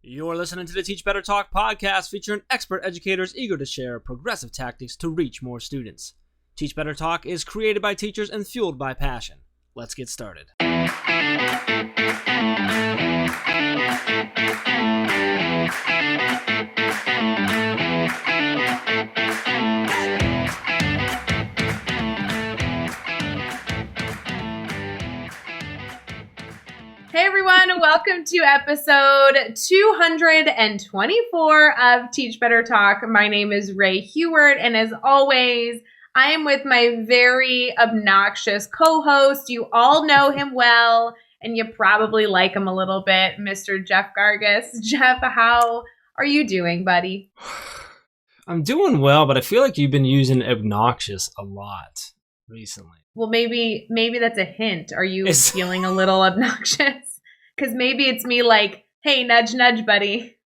You're listening to the Teach Better Talk podcast featuring expert educators eager to share progressive tactics to reach more students. Teach Better Talk is created by teachers and fueled by passion. Let's get started. Hey everyone, welcome to episode 224 of Teach Better Talk. My name is Ray Heward, and as always, I am with my very obnoxious co-host. You all know him well, and you probably like him a little bit, Mr. Jeff Gargas. Jeff, how are you doing, buddy? I'm doing well, but I feel like you've been using obnoxious a lot recently. Well, maybe that's a hint. Are you feeling a little obnoxious? Because maybe it's me like, hey, nudge, nudge, buddy.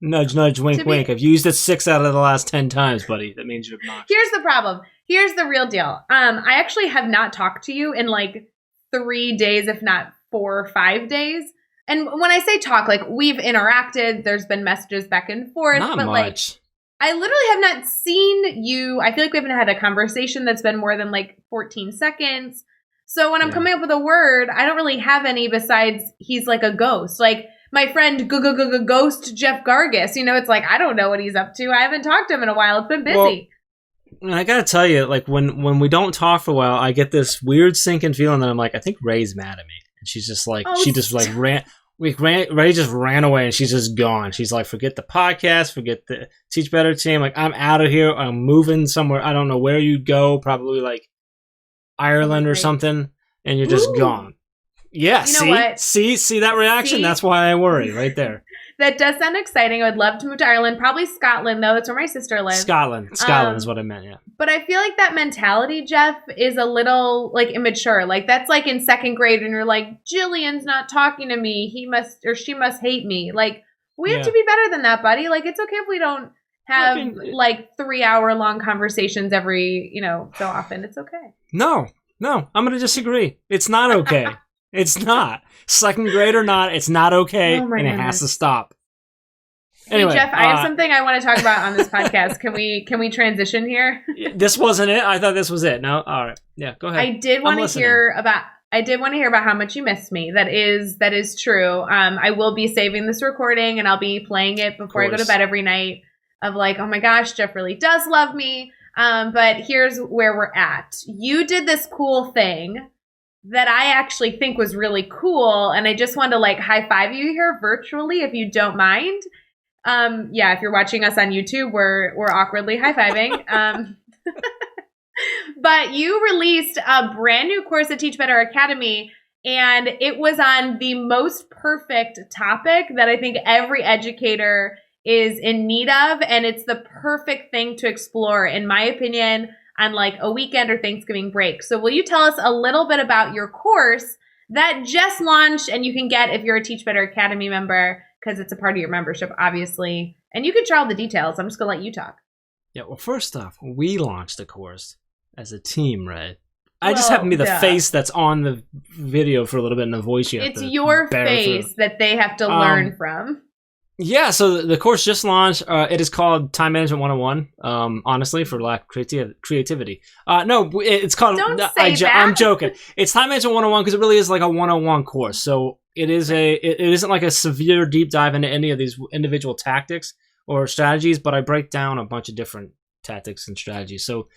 Nudge, nudge, wink, wink. I've used it 6 out of the last 10 times, buddy. That means you're obnoxious. Here's the problem. Here's the real deal. I actually have not talked to you in like 3 days, if not 4 or 5 days. And when I say talk, like we've interacted, there's been messages back and forth. Not but much. Like, I literally have not seen you. I feel like we haven't had a conversation that's been more than like 14 seconds. So when I'm coming up with a word, I don't really have any besides he's like a ghost. Like my friend Ghost Jeff Gargas, you know, it's like I don't know what he's up to. I haven't talked to him in a while. It's been busy. Well, I gotta tell you, like when we don't talk for a while, I get this weird sinking feeling that I'm like, I think Ray's mad at me. And she's just like, Ray just ran away and she's just gone. She's like, forget the podcast, forget the Teach Better team. Like, I'm out of here. I'm moving somewhere. I don't know where you'd go. Probably like Ireland or something. And you're just gone. Yeah, you know what? See that reaction? See? That's why I worry right there. That does sound exciting. I would love to move to Ireland. Probably Scotland, though. That's where my sister lives. Scotland is what I meant, yeah. But I feel like that mentality, Jeff, is a little, like, immature. Like, that's like in second grade when you're like, Jillian's not talking to me. He must, or she must hate me. Like, we have to be better than that, buddy. Like, it's okay if we don't have, like, 3-hour-long conversations every, so often. It's okay. No, I'm going to disagree. It's not okay. It's not. Second grade or not, it's not okay, and it has to stop. Anyway, hey, Jeff, I have something I want to talk about on this podcast. Can we transition here? This wasn't it? I thought this was it. No? All right. Yeah, go ahead. I did want to hear about how much you missed me. That is true. I will be saving this recording, and I'll be playing it before I go to bed every night of like, oh my gosh, Jeff really does love me. But here's where we're at. You did this cool thing that I actually think was really cool, and I just wanted to like high five you here virtually, if you don't mind. If you're watching us on YouTube, we're awkwardly high fiving. But you released a brand new course at Teach Better Academy, and it was on the most perfect topic that I think every educator is in need of, and it's the perfect thing to explore, in my opinion, on like a weekend or Thanksgiving break. So will you tell us a little bit about your course that just launched and you can get if you're a Teach Better Academy member, because it's a part of your membership, obviously. And you can share all the details. I'm just going to let you talk. Yeah, well, first off, we launched the course as a team, right? I just happen to be the face that's on the video for a little bit and the voice you have to your face that they have to learn from. Yeah, so the course just launched. It is called Time Management 101, honestly, for lack of creativity. No, it's called... Don't say that. I'm joking. It's Time Management 101 because it really is like a 101 course. So it isn't like a severe deep dive into any of these individual tactics or strategies, but I break down a bunch of different tactics and strategies. So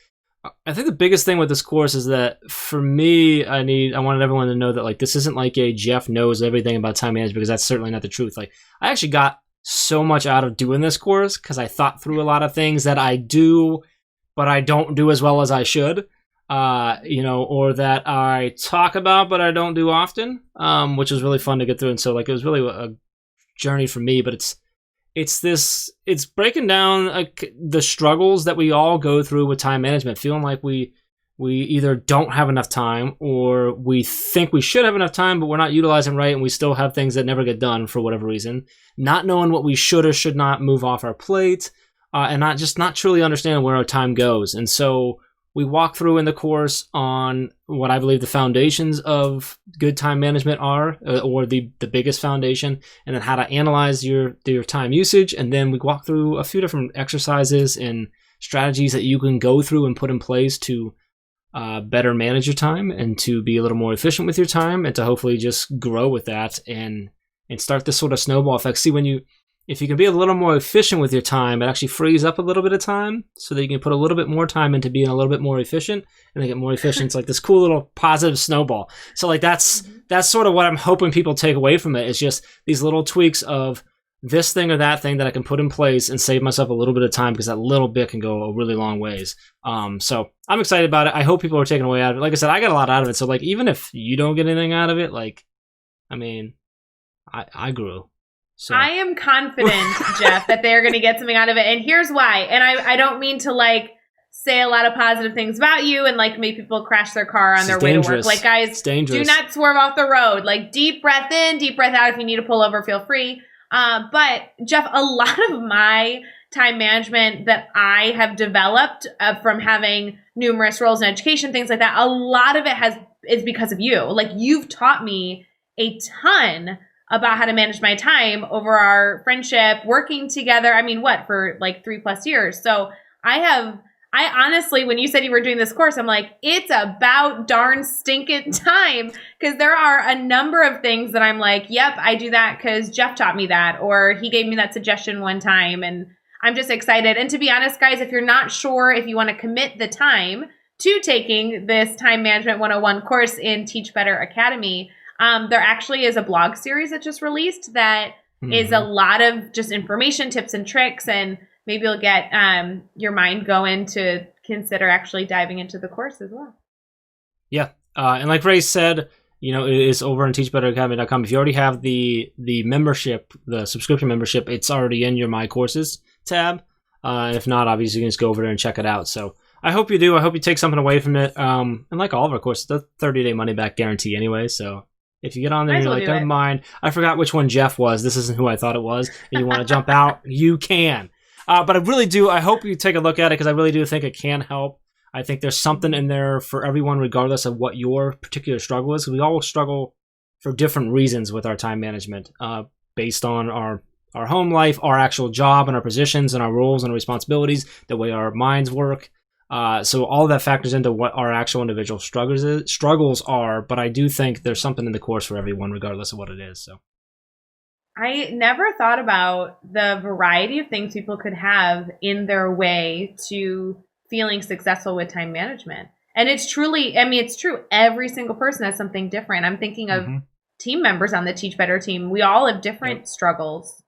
I think the biggest thing with this course is that for me, I wanted everyone to know that like this isn't like a Jeff knows everything about time management, because that's certainly not the truth. Like I actually got so much out of doing this course because I thought through a lot of things that I do, but I don't do as well as I should, or that I talk about, but I don't do often, which was really fun to get through. And so like, it was really a journey for me, but it's breaking down like the struggles that we all go through with time management, feeling like we either don't have enough time or we think we should have enough time, but we're not utilizing right, and we still have things that never get done for whatever reason. Not knowing what we should or should not move off our plate, and not truly understanding where our time goes. And so we walk through in the course on what I believe the foundations of good time management are, or the biggest foundation, and then how to analyze your time usage. And then we walk through a few different exercises and strategies that you can go through and put in place to better manage your time and to be a little more efficient with your time, and to hopefully just grow with that and start this sort of snowball effect. See, if you can be a little more efficient with your time, it actually frees up a little bit of time so that you can put a little bit more time into being a little bit more efficient, and then get more efficient. It's like this cool little positive snowball. So like that's sort of what I'm hoping people take away from it, is just these little tweaks of this thing or that thing that I can put in place and save myself a little bit of time, because that little bit can go a really long ways. So I'm excited about it. I hope people are taking away out of it. Like I said, I got a lot out of it. So like, even if you don't get anything out of it, like, I mean, I grew. So. I am confident, Jeff, that they're going to get something out of it. And here's why. And I don't mean to like say a lot of positive things about you and like make people crash their car on their way to work. Like, guys, do not swerve off the road. Like, deep breath in, deep breath out. If you need to pull over, feel free. But Jeff, a lot of my time management that I have developed from having numerous roles in education, things like that, a lot of it is because of you. Like, you've taught me a ton about how to manage my time over our friendship, working together. I mean, for like 3+ years. So I honestly, when you said you were doing this course, I'm like, it's about darn stinking time, because there are a number of things that I'm like, yep, I do that because Jeff taught me that, or he gave me that suggestion one time. And I'm just excited. And to be honest, guys, if you're not sure if you want to commit the time to taking this Time Management 101 course in Teach Better Academy, there actually is a blog series that just released that is a lot of just information, tips, and tricks, and maybe you'll get your mind going to consider actually diving into the course as well. Yeah, and like Ray said, it is over on teachbetteracademy.com. If you already have the membership, the subscription membership, it's already in your My Courses tab. If not, obviously you can just go over there and check it out. So I hope you do. I hope you take something away from it. And like all of our courses, the 30-day money-back guarantee anyway, so... If you get on there and you're like, never mind, I forgot which one Jeff was, this isn't who I thought it was, and you want to jump out, you can. But I really do, I hope you take a look at it, because I really do think it can help. I think there's something in there for everyone, regardless of what your particular struggle is. We all struggle for different reasons with our time management, based on our home life, our actual job, and our positions, and our roles and our responsibilities, the way our minds work. So all of that factors into what our actual individual struggles are, but I do think there's something in the course for everyone, regardless of what it is. So I never thought about the variety of things people could have in their way to feeling successful with time management. And it's truly, it's true. Every single person has something different. I'm thinking of team members on the Teach Better team. We all have different struggles.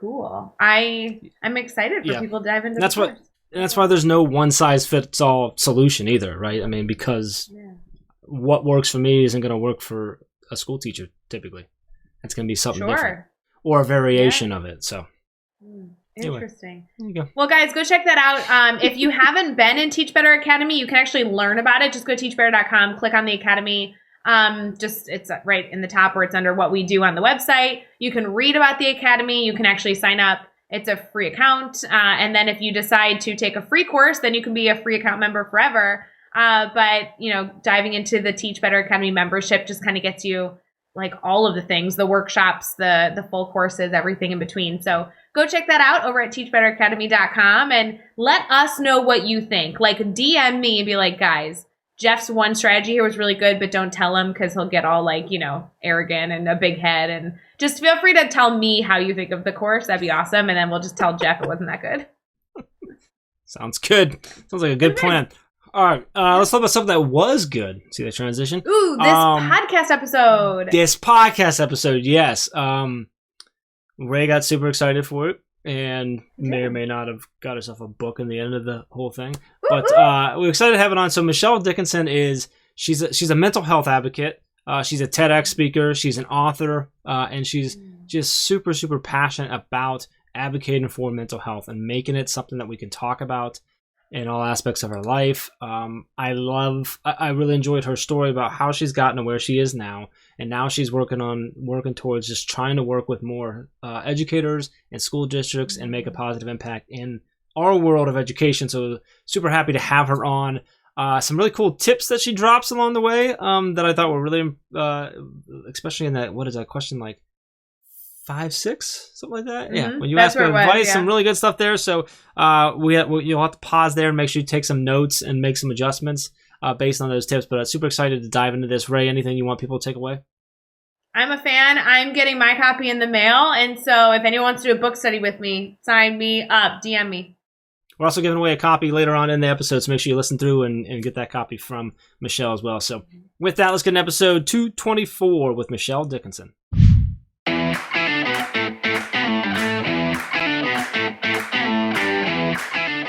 Cool. I'm excited for people to dive into the course. And that's why there's no one-size-fits-all solution either, right? I mean, because what works for me isn't going to work for a school teacher, typically. It's going to be something different. Or a variation of it, so. Interesting. There you go. Well, guys, go check that out. If you haven't been in Teach Better Academy, you can actually learn about it. Just go to teachbetter.com, click on the Academy. It's right in the top where it's under what we do on the website. You can read about the Academy. You can actually sign up. It's a free account. And then if you decide to take a free course, then you can be a free account member forever. But, diving into the Teach Better Academy membership just kind of gets you like all of the things, the workshops, the full courses, everything in between. So go check that out over at teachbetteracademy.com and let us know what you think. Like, DM me and be like, guys, Jeff's one strategy here was really good, but don't tell him because he'll get all like, arrogant and a big head. And just feel free to tell me how you think of the course. That'd be awesome. And then we'll just tell Jeff it wasn't that good. Sounds good. Sounds like a good plan. All right. Let's talk about something that was good. See the transition? Ooh, this podcast episode. This podcast episode, yes. Ray got super excited for it and may or may not have got herself a book in the end of the whole thing. But we're excited to have it on. So Michelle Dickinson she's a mental health advocate. She's a TEDx speaker. She's an author. And she's just super, super passionate about advocating for mental health and making it something that we can talk about in all aspects of her life. I really enjoyed her story about how she's gotten to where she is now. And now she's working towards just trying to work with more educators and school districts and make a positive impact in our world of education. So super happy to have her on. Some really cool tips that she drops along the way that I thought were really, especially in that, what is that question, like 5, 6, something like that? Mm-hmm. Yeah, when you ask for advice, some really good stuff there. So you'll have to pause there and make sure you take some notes and make some adjustments based on those tips. But I'm super excited to dive into this. Ray, anything you want people to take away? I'm a fan. I'm getting my copy in the mail. And so if anyone wants to do a book study with me, sign me up, DM me. We're also giving away a copy later on in the episode, so make sure you listen through and get that copy from Michelle as well. So with that, let's get into episode 224 with Michelle Dickinson.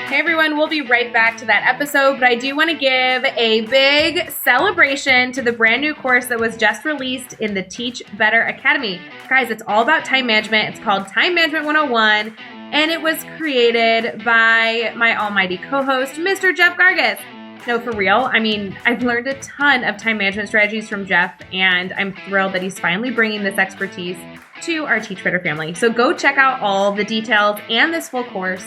Hey everyone, we'll be right back to that episode, but I do want to give a big celebration to the brand new course that was just released in the Teach Better Academy. Guys, it's all about time management. It's called Time Management 101, and it was created by my almighty co-host, Mr. Jeff Gargas. No, for real. I mean, I've learned a ton of time management strategies from Jeff, and I'm thrilled that he's finally bringing this expertise to our Teach Better family. So go check out all the details and this full course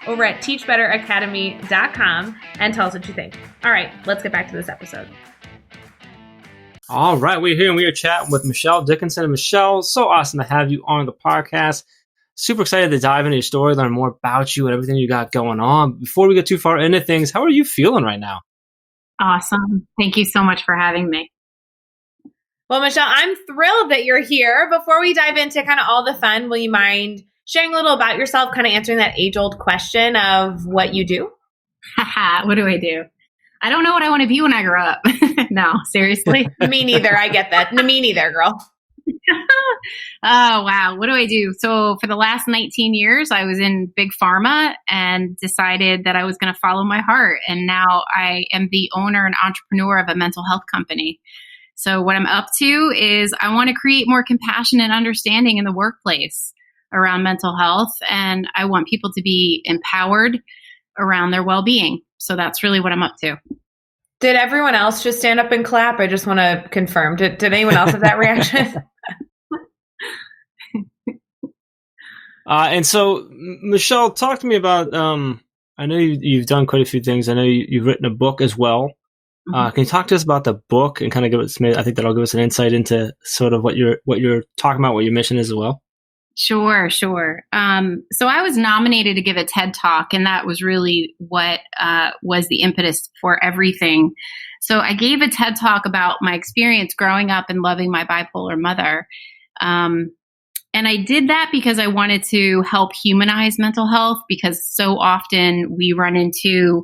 over at teachbetteracademy.com and tell us what you think. All right, let's get back to this episode. All right, we're here and we are chatting with Michelle Dickinson. And Michelle, so awesome to have you on the podcast. Super excited to dive into your story, learn more about you and everything you got going on. Before we get too far into things, how are you feeling right now? Awesome. Thank you so much for having me. Well, Michelle, I'm thrilled that you're here. Before we dive into kind of all the fun, will you mind sharing a little about yourself, kind of answering that age-old question of what you do? What do I do? I don't know what I want to be when I grow up. No, seriously. Me neither. I get that. Me neither, girl. Oh, wow. What do I do? So for the last 19 years, I was in big pharma and decided that I was going to follow my heart. And now I am the owner and entrepreneur of a mental health company. So what I'm up to is I want to create more compassion and understanding in the workplace around mental health. And I want people to be empowered around their well-being. So that's really what I'm up to. Did everyone else just stand up and clap? I just want to confirm. Did anyone else have that reaction? And so, Michelle, talk to me about, I know you've done quite a few things. I know you've written a book as well. Can you talk to us about the book and kind of give us, I think that'll give us an insight into sort of what you're talking about, what your mission is as well? Sure. So I was nominated to give a TED Talk, and that was really what was the impetus for everything. So I gave a TED Talk about my experience growing up and loving my bipolar mother. And I did that because I wanted to help humanize mental health, because so often we run into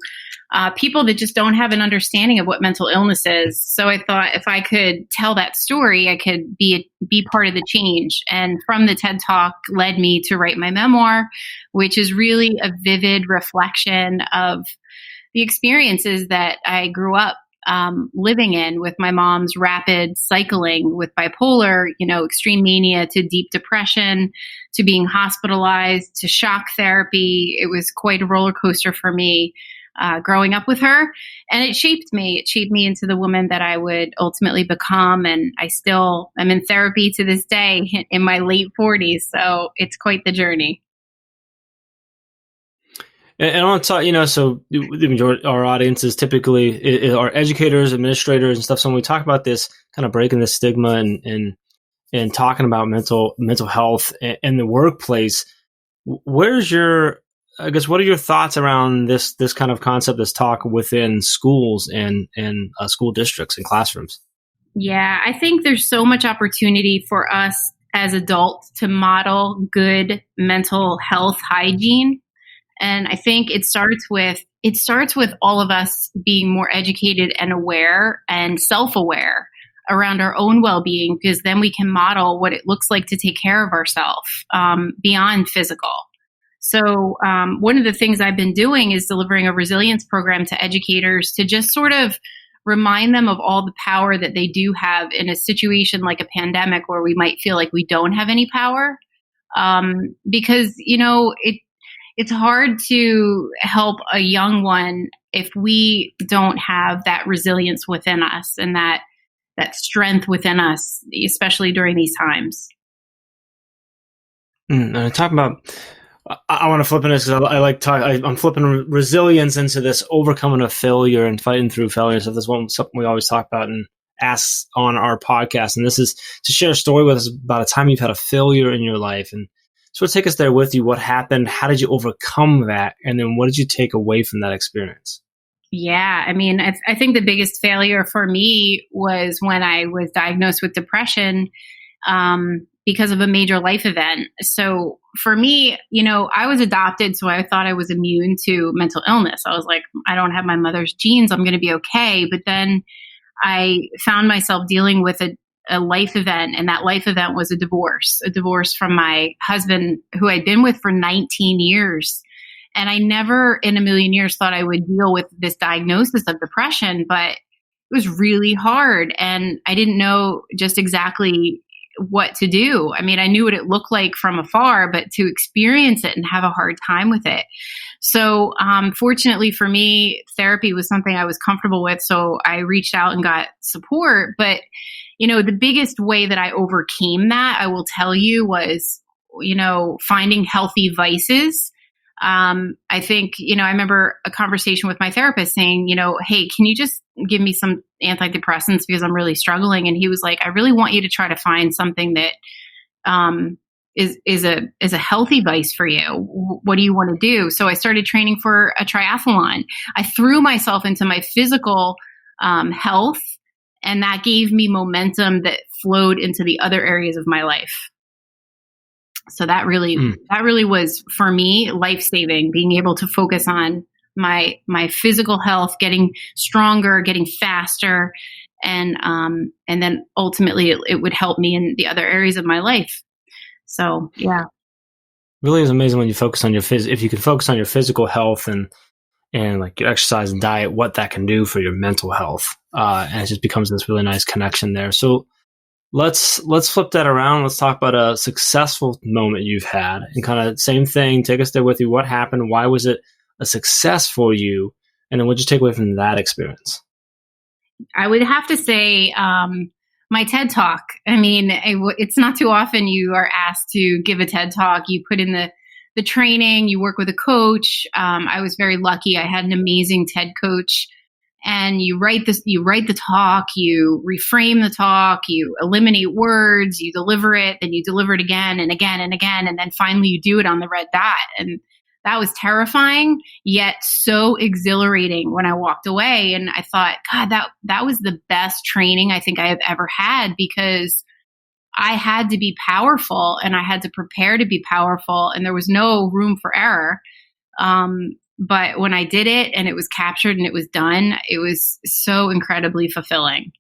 people that just don't have an understanding of what mental illness is. So I thought if I could tell that story, I could be part of the change. And from the TED Talk led me to write my memoir, which is really a vivid reflection of the experiences that I grew up living in, with my mom's rapid cycling with bipolar, extreme mania to deep depression, to being hospitalized, to shock therapy. It was quite a roller coaster for me growing up with her. And it shaped me. It shaped me into the woman that I would ultimately become. And I'm in therapy to this day in my late 40s. So it's quite the journey. And I want to talk, so the majority of our audience is typically are educators, administrators, and stuff. So when we talk about this, kind of breaking the stigma and talking about mental health in the workplace, what are your thoughts around this kind of concept, this talk within schools and school districts and classrooms? Yeah, I think there's so much opportunity for us as adults to model good mental health hygiene. And I think it starts with all of us being more educated and aware and self-aware around our own well-being, because then we can model what it looks like to take care of ourselves beyond physical. So one of the things I've been doing is delivering a resilience program to educators to just sort of remind them of all the power that they do have in a situation like a pandemic where we might feel like we don't have any power. Because, it's hard to help a young one if we don't have that resilience within us and that strength within us, especially during these times. Talking about I want to flip in this because I like talk. I'm flipping resilience into this overcoming a failure and fighting through failure. So this one something we always talk about and ask on our podcast. And this is to share a story with us about a time you've had a failure in your life. And so take us there with you. What happened? How did you overcome that? And then what did you take away from that experience? Yeah, I mean, I think the biggest failure for me was when I was diagnosed with depression because of a major life event. So for me, I was adopted, so I thought I was immune to mental illness. I was like, I don't have my mother's genes, I'm going to be okay. But then I found myself dealing with a life event, and that life event was a divorce from my husband, who I'd been with for 19 years. And I never in a million years thought I would deal with this diagnosis of depression, but it was really hard. And I didn't know just exactly what to do. I mean, I knew what it looked like from afar, but to experience it and have a hard time with it. So fortunately for me, therapy was something I was comfortable with. So I reached out and got support. But, the biggest way that I overcame that, I will tell you, was, finding healthy vices. I think, I remember a conversation with my therapist saying, hey, can you just give me some antidepressants because I'm really struggling? And he was like, I really want you to try to find something that is a healthy vice for you. What do you want to do? So I started training for a triathlon. I threw myself into my physical health, and that gave me momentum that flowed into the other areas of my life. So that really was for me life-saving, being able to focus on my physical health, getting stronger, getting faster, and then ultimately it would help me in the other areas of my life. So yeah, really is amazing when you focus on your if you can focus on your physical health and like your exercise and diet, what that can do for your mental health, and it just becomes this really nice connection there. So. Let's flip that around. Let's talk about a successful moment you've had, and kind of same thing. Take us there with you. What happened? Why was it a success for you? And then what'd you take away from that experience? I would have to say my TED Talk. I mean, it's not too often you are asked to give a TED Talk. You put in the training. You work with a coach. I was very lucky. I had an amazing TED coach. And you write the talk, you reframe the talk, you eliminate words, you deliver it, then you deliver it again and again and again. And then finally you do it on the red dot. And that was terrifying, yet so exhilarating when I walked away. And I thought, God, that was the best training I think I have ever had, because I had to be powerful and I had to prepare to be powerful, and there was no room for error. But when I did it and it was captured and it was done, it was so incredibly fulfilling.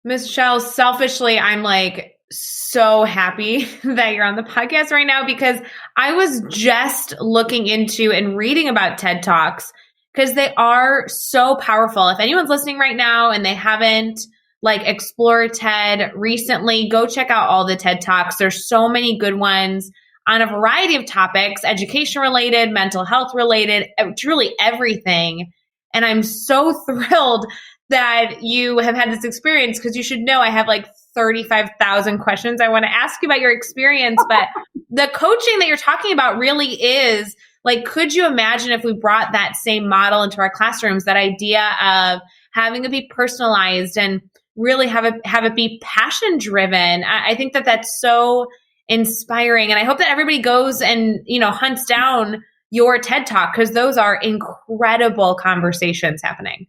Michelle, selfishly, I'm like so happy that you're on the podcast right now, because I was just looking into and reading about TED Talks because they are so powerful. If anyone's listening right now and they haven't explored TED recently, go check out all the TED Talks. There's so many good ones on a variety of topics, education related, mental health related, truly everything. And I'm so thrilled that you have had this experience, because you should know I have 35,000 questions I want to ask you about your experience. But the coaching that you're talking about really is could you imagine if we brought that same model into our classrooms, that idea of having it be personalized and really have it be passion driven? I think that that's so inspiring. And I hope that everybody goes and, hunts down your TED Talk, because those are incredible conversations happening.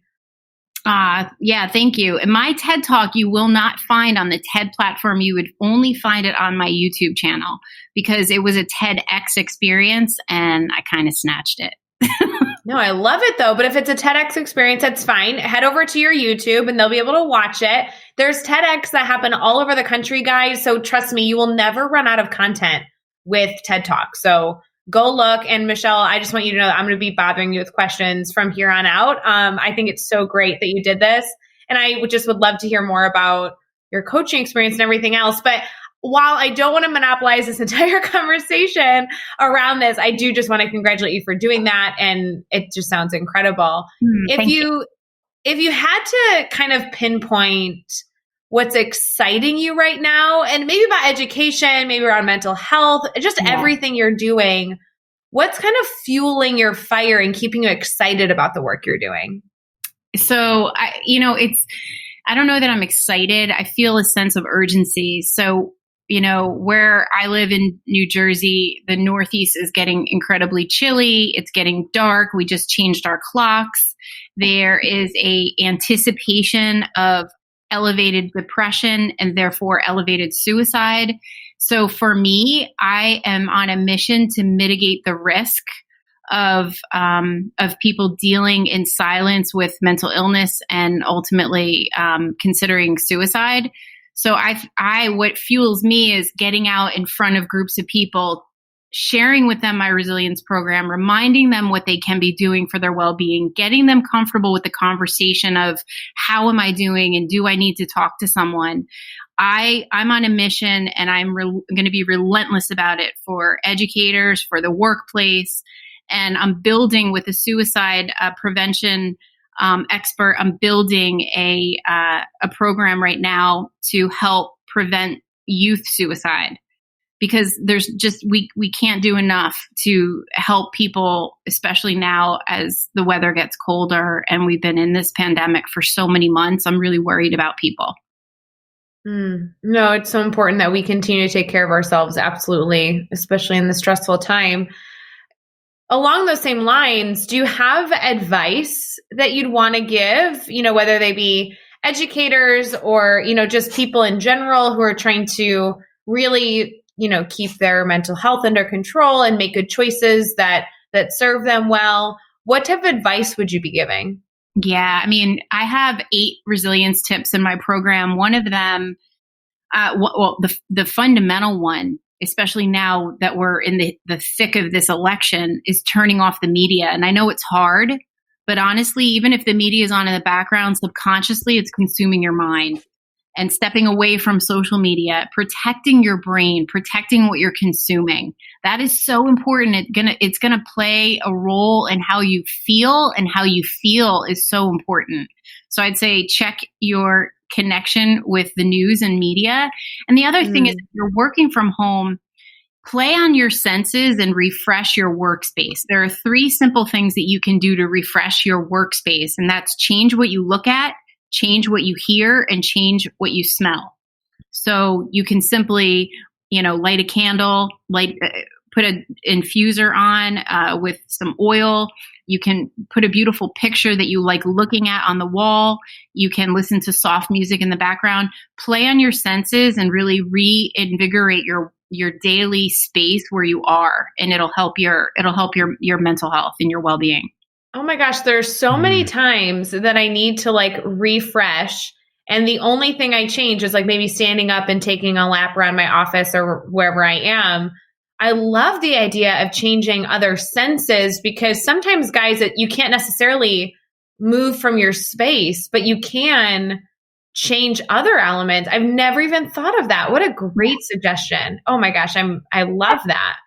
Yeah, thank you. And my TED Talk you will not find on the TED platform. You would only find it on my YouTube channel, because it was a TEDx experience and I kind of snatched it. No, I love it though. But if it's a TEDx experience, that's fine. Head over to your YouTube and they'll be able to watch it. There's TEDx that happen all over the country, guys. So trust me, you will never run out of content with TED Talk. So go look. And Michelle, I just want you to know that I'm going to be bothering you with questions from here on out. I think it's so great that you did this. And I would love to hear more about your coaching experience and everything else. But while I don't want to monopolize this entire conversation around this, I do just want to congratulate you for doing that. And it just sounds incredible. If you had to kind of pinpoint what's exciting you right now, and maybe about education, maybe around mental health, just everything you're doing. What's kind of fueling your fire and keeping you excited about the work you're doing? So, I don't know that I'm excited. I feel a sense of urgency. So, where I live in New Jersey, the Northeast is getting incredibly chilly. It's getting dark. We just changed our clocks. There is a anticipation of elevated depression and therefore elevated suicide. So for me, I am on a mission to mitigate the risk of people dealing in silence with mental illness and ultimately considering suicide. So what fuels me is getting out in front of groups of people, sharing with them my resilience program, reminding them what they can be doing for their well-being, getting them comfortable with the conversation of how am I doing and do I need to talk to someone? I'm on a mission, and I'm going to be relentless about it for educators, for the workplace, and I'm building with a suicide prevention expert. I'm building a program right now to help prevent youth suicide. Because there's just, we can't do enough to help people, especially now as the weather gets colder and we've been in this pandemic for so many months. I'm really worried about people. No, it's so important that we continue to take care of ourselves. Absolutely. Especially in this stressful time. Along those same lines, do you have advice that you'd want to give, whether they be educators or, just people in general who are trying to really keep their mental health under control and make good choices that serve them well? What type of advice would you be giving? Yeah, I have 8 resilience tips in my program. One of them, the fundamental one, especially now that we're in the thick of this election, is turning off the media. And I know it's hard, but honestly, even if the media is on in the background, subconsciously, it's consuming your mind. And stepping away from social media, protecting your brain, protecting what you're consuming. That is so important. It's gonna play a role in how you feel, and how you feel is so important. So I'd say check your connection with the news and media. And the other thing is, if you're working from home, play on your senses and refresh your workspace. There are 3 simple things that you can do to refresh your workspace, and that's change what you look at, change what you hear, and change what you smell. So you can simply, light a candle, put an infuser on with some oil. You can put a beautiful picture that you like looking at on the wall. You can listen to soft music in the background. Play on your senses and really reinvigorate your daily space where you are, and it'll help your mental health and your well-being. Oh my gosh, there's so many times that I need to refresh. And the only thing I change is maybe standing up and taking a lap around my office or wherever I am. I love the idea of changing other senses, because sometimes, guys, that you can't necessarily move from your space, but you can change other elements. I've never even thought of that. What a great suggestion. Oh my gosh, I love that.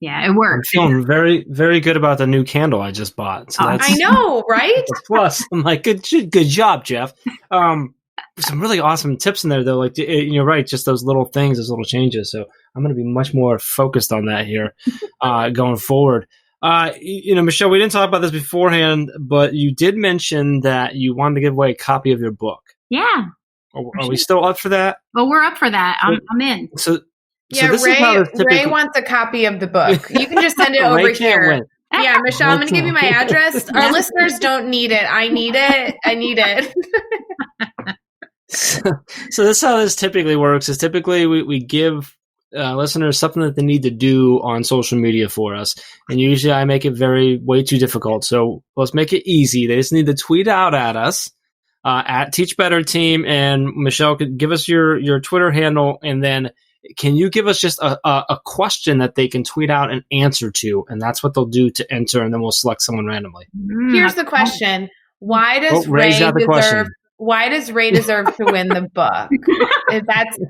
Yeah, it works. I'm feeling very, very good about the new candle I just bought. So I know, right? Plus, I'm like, good job, Jeff. Some really awesome tips in there, though. You're right, just those little things, those little changes. So I'm going to be much more focused on that here going forward. Michelle, we didn't talk about this beforehand, but you did mention that you wanted to give away a copy of your book. Yeah. Are we still up for that? Well, we're up for that. I'm in. So Ray wants a copy of the bok. You can just send it over here. Yeah, Michelle, I'm going to give you my address. Our listeners don't need it. I need it. So this is how this typically works. Is typically we give listeners something that they need to do on social media for us. And usually I make it way too difficult. So let's make it easy. They just need to tweet out at us. At Teach Better Team, and Michelle, could give us your Twitter handle, and then can you give us just a question that they can tweet out an answer to, and that's what they'll do to enter, and then we'll select someone randomly. Here's the question: Why does Ray deserve to win the book?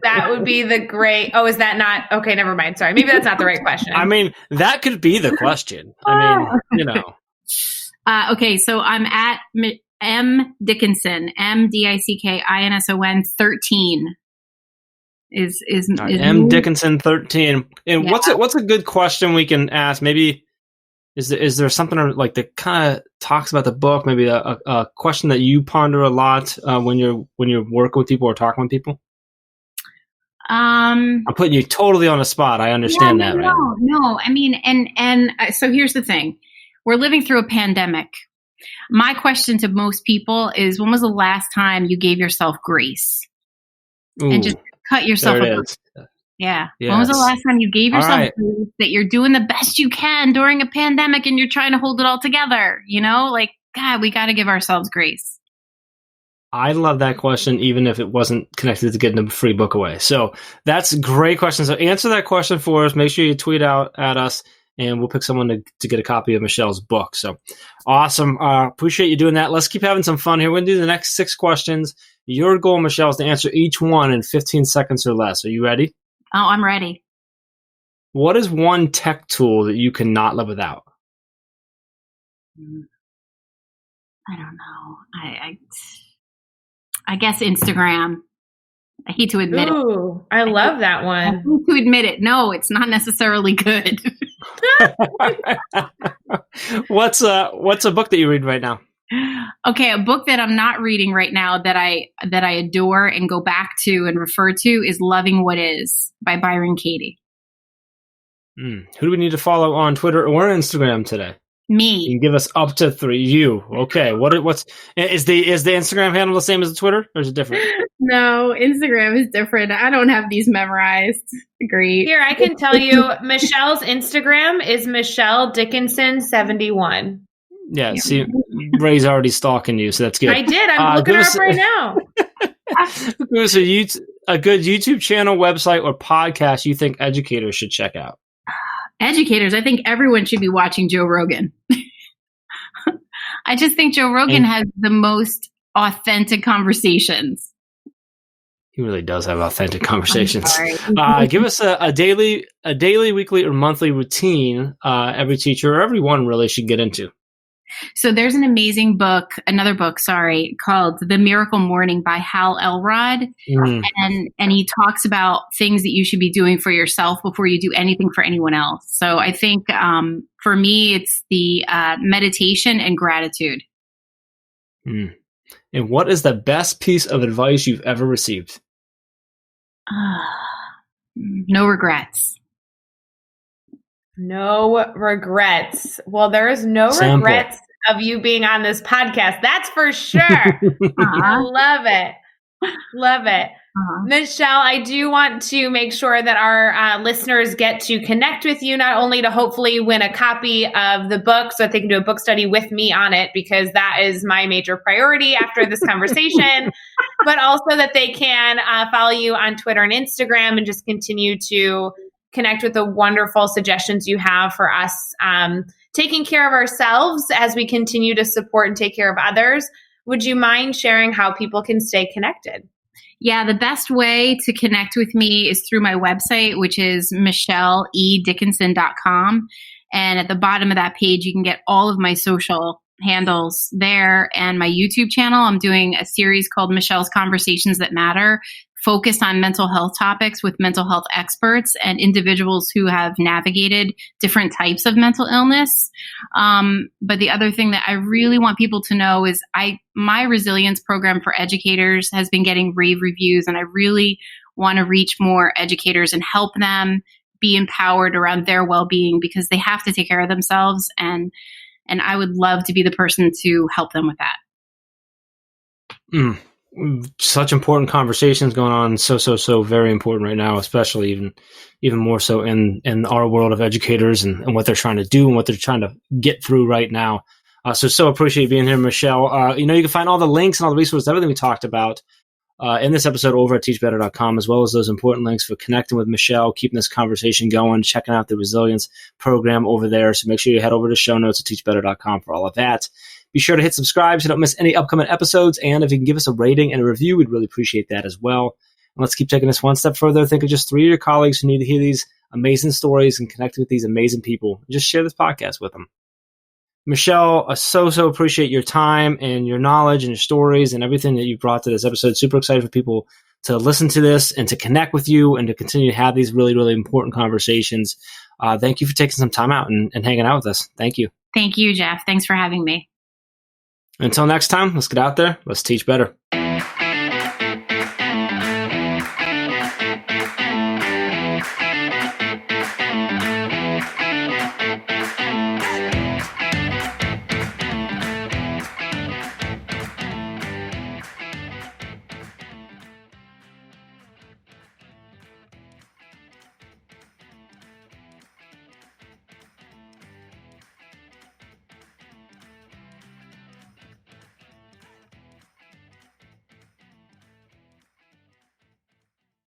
That would be the great. Oh, is that not okay? Never mind. Sorry, maybe that's not the right question. That could be the question. Okay, so I'm at M Dickinson, MDICKINSON 13 is M Dickinson 13. And what's a good question we can ask? Maybe is there something like that kind of talks about the book? Maybe a question that you ponder a lot when you're working with people or talking with people. I'm putting you totally on the spot. I understand that. No. I mean, and so here's the thing: we're living through a pandemic. My question to most people is, when was the last time you gave yourself grace? Ooh, and just cut yourself a break? Yeah. Yes. When was the last time you gave yourself grace that you're doing the best you can during a pandemic and you're trying to hold it all together? You know, like, God, we got to give ourselves grace. I love that question, even if it wasn't connected to getting a free book away. So that's a great question. So answer that question for us. Make sure you tweet out at us, and we'll pick someone to get a copy of Michelle's book. So awesome. Appreciate you doing that. Let's keep having some fun here. We're going to do the next 6 questions. Your goal, Michelle, is to answer each one in 15 seconds or less. Are you ready? Oh, I'm ready. What is one tech tool that you cannot live without? I don't know. I guess Instagram. I hate to admit it. I love that one. I hate to admit it. No, it's not necessarily good. What's a book that you read right now? Okay, a book that I'm not reading right now that I adore and go back to and refer to is Loving What Is by Byron Katie. Who do we need to follow on Twitter or Instagram today? Me. You can give us up to 3. You. Okay. What's is the Instagram handle the same as the Twitter, or is it different? No, Instagram is different. I don't have these memorized. Great. Here, I can tell you, Michelle's Instagram is Michelle Dickinson 71. Yeah. See, Ray's already stalking you, so that's good. I did. I'm looking her up right now. Give us a good YouTube channel, website, or podcast you think educators should check out. Educators, I think everyone should be watching Joe Rogan. I just think Joe Rogan has the most authentic conversations. He really does have authentic conversations. Give us a daily, weekly, or monthly routine every teacher or everyone really should get into. So there's another book, called The Miracle Morning by Hal Elrod. And he talks about things that you should be doing for yourself before you do anything for anyone else. So I think for me, it's the meditation and gratitude. And what is the best piece of advice you've ever received? No regrets. No regrets. Well, there is no regrets of you being on this podcast. That's for sure. I love it. Love it. Michelle, I do want to make sure that our listeners get to connect with you, not only to hopefully win a copy of the book so that they can do a book study with me on it, because that is my major priority after this conversation, but also that they can follow you on Twitter and Instagram and just continue to connect with the wonderful suggestions you have for us taking care of ourselves as we continue to support and take care of others. Would you mind sharing how people can stay connected? Yeah, the best way to connect with me is through my website, which is michelledickinson.com. And at the bottom of that page, you can get all of my social handles there and my YouTube channel. I'm doing a series called Michelle's Conversations That Matter, focused on mental health topics with mental health experts and individuals who have navigated different types of mental illness. But the other thing that I really want people to know is my resilience program for educators has been getting rave reviews, and I really want to reach more educators and help them be empowered around their well-being, because they have to take care of themselves, and I would love to be the person to help them with that. Such important conversations going on, so very important right now, especially even more so in our world of educators and what they're trying to do and what they're trying to get through right now. So appreciate being here, Michelle. You can find all the links and all the resources, everything we talked about in this episode over at teachbetter.com, as well as those important links for connecting with Michelle, keeping this conversation going, checking out the resilience program over there. So make sure you head over to show notes at teachbetter.com for all of that. Be sure to hit subscribe so you don't miss any upcoming episodes. And if you can give us a rating and a review, we'd really appreciate that as well. And let's keep taking this one step further. Think of just 3 of your colleagues who need to hear these amazing stories and connect with these amazing people. Just share this podcast with them. Michelle, I so appreciate your time and your knowledge and your stories and everything that you brought to this episode. Super excited for people to listen to this and to connect with you and to continue to have these really, really important conversations. Thank you for taking some time out and hanging out with us. Thank you. Thank you, Jeff. Thanks for having me. Until next time, let's get out there. Let's teach better.